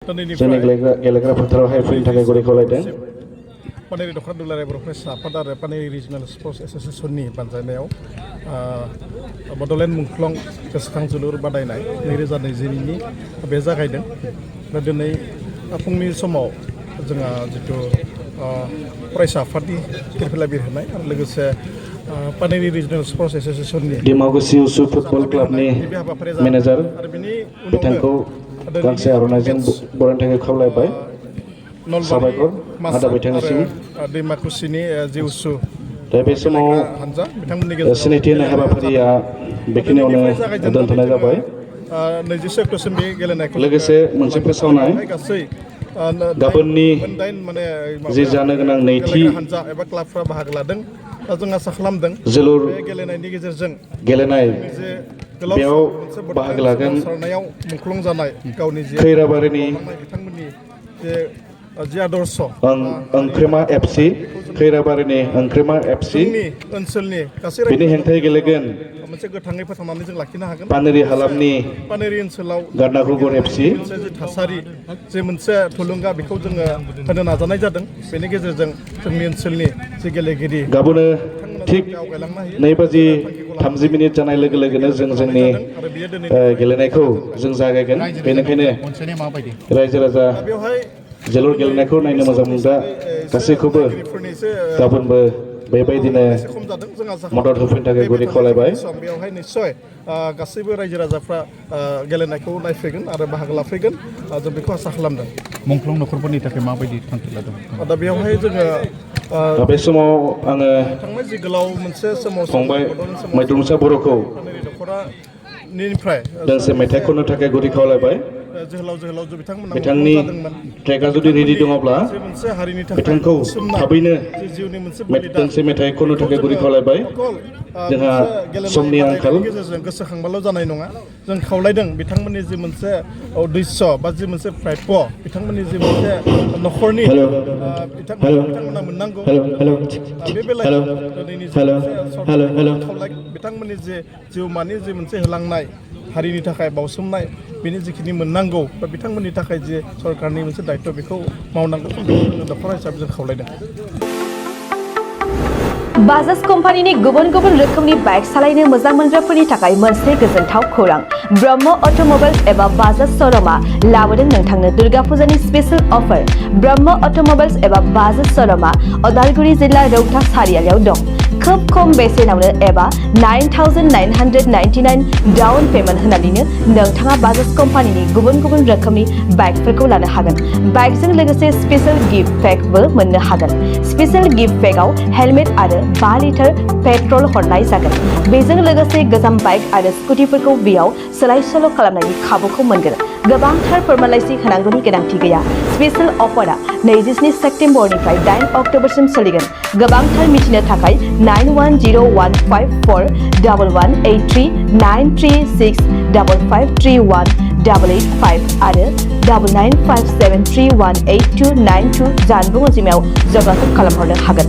जोंनि गेलेग्रा फोथारावहाय फैनो थाखाय गुरै खावलायदों। पानेरि दख'रा दुलाराय बर' फरायसा आफाद आरो पानेरि रिजनेल स्पर्टस एस'सिएशननि बानजायनायाव बड'लेण्ड मुंख्लं गोसोखां जोलुर बादायनाय 2022नि बे जागायदों। दा दिनै फुंनि समाव जोंहा जिथु फरायसा आफादनि फिरफिला बिरहोनाय आरो लोगोसे पानेरि रिजनेल स्पर्टस एस'सिएशननि दिमाकुसि उसु फुटबल क्लाबनि मेनेजार बिथांखौ गांसे आर'नाइजों बरायनो थाखाय खावलायबाय। साबायखर आदा बिथांनिसिम। दैमाकुसिनि जिउसु दा बे समाव हानजा बिथांमोननि गेजेराव सिनायथि होनाय हाबाफारिया बेखिनियावनो दोनथ'नाय जाबाय। 26 अक्ट'सिम बे गेलेनायखौ लोगोसे मोनसे फोसावनाय गासै गाबोननि माने जि जानो गोनां नैथि हानजा एबा क्लाबफ्रा बाहागो लादों। दा जों आसा खालामदों जोलुर बे गेलेनायनि गेजेरजों गेलेनाय जे गोलाव बेयाव मोनसे बाहागो लागोन सोमावसारनायाव मुंख्लं जानाय गावनि जे खैराबारिनि बिथांमोननि जे आदर्श ओंख्रिमा एफसि खैराबारिनि ओंख्रिमा एफसि जोंनि ओनसोलनि गासै बिनि हेंथायै गेलेगोन मोनसे गोथाङै फोथांनानै जों लाखिनो हागोन। पानेरि हालामनि पानेरि ओनसोलाव गारनागुगुर एफसि मोनसे जे थासारि जे मोनसे थुलुंगा बेखौ जोङो होनो नाजानाय जादों। बेनि गेजेरजों जोंनि ओनसोलनि जे गेलेगिरि गाबोनो थिग 2:30 जानाय लोगो लोगोनो जों जोंनि गेलेनायखौ जों जागायगोन। बेनिखायनो रायजो राजा जोलुर गेलेनायखौ नायनो मोजां मोनग्रा गासैखौबो गाबोनबो बेबायदिनो मदद होफैनो थाखाय गुरै खावलायबाय। बेवहाय निस्सय गासैबो रायजो राजाफ्रा गेलेनायखौ नायफैगोन आरो बाहागो लाफैगोन जों बेखौ आसा खालामदों। मुंख्लं नखरफोरनि थाखाय माबायदि थांखि लादों? दा बेवहाय जोङो दा बे समाव आङो थांनाय जि गोलाव मोनसे फंबाय मैद्रुमसा बर'खौ निफ्राय दोंसे मेथाइ खननो थाखाय गुरै खावलायबाय। जोहोलावजो बिथांमोना बिथांनि ट्रेकआ जुदि रेडि दङब्ला मोनसे हारिनि थाखाय बिथांखौ थाबैनो जिउनि मोनसे दोंसे मेथाइ खननो थाखाय गुरै खावलायबाय। जोंहा समनि आंखाल। गेजेरजों गोसोखांबाल' जानाय नङा। जों खावलायदों बिथांमोननि जि मोनसे उद्देश्य बा जि मोनसे प्राप्य बिथांमोननि जि मोनसे न'खरनि बिथांमोना मोननांगौ बे बेलायाव दिनैनि बिथांमोननि जे जिउमानि जि मोनसे होलांनाय हारिनि थाखाय बावसोमनाय बेनि जिखिनि मोननांगौ बा बिथांमोननि थाखाय जे सरकारनि मोनसे दायित्व बेखौ मावनांगौ बेखौ जोङो न'खर हिसाबै जों खावलायदों। बाजाज कम्पानिनि गुबुन गुबुन रोखोमनि बाइक सालायनो मोजां मोनग्राफोरनि थाखाय मोनसे गोजोनथाव खौरां। ब्रह्म अट'मबाइल्स एबा बाजाज श'रुमआ लाबोदों नोंथांनो दुर्गा फुजानि स्पेशल अफार। ब्रह्म अट'मबाइल्स एबा बाजाज श'रुमआ उदालगुरि जिल्ला रौता सारियालियाव दं। खोब खम बेसेनावनो एबा 9,999 डाउन पेमेन्ट होनानैनो नोंथाङा बाजाज कम्पानिनि गुबुन गुबुन रोखोमनि बाइकफोरखौ लानो हागोन। बाइकजों लोगोसे स्पेशल गिफ्ट पेकबो मोननो हागोन। स्पेशल गिफ्ट पेकआव हेलमेट आरो 5 लिटार पेट्रल हरनाय जागोन। बेजों लोगोसे गोजाम बाइक आरो स्कुटिफोरखौ बेयाव सोलाय सोल' खालामनायनि खाबुखौ मोनगोन। गोबांथार फोरमानलाइसि होनांगौनि गोनांथि गैया। स्पेशल अफारा 27 सेप्तेम्बरनिफ्राय 8 अक्ट'बरसिम सोलिगोन। गोबांथार मिथिनो थाखाय 9101541183 936553188 आरो 9957318292 जानबुं अनजिमायाव जगाजग खालामहरनो हागोन।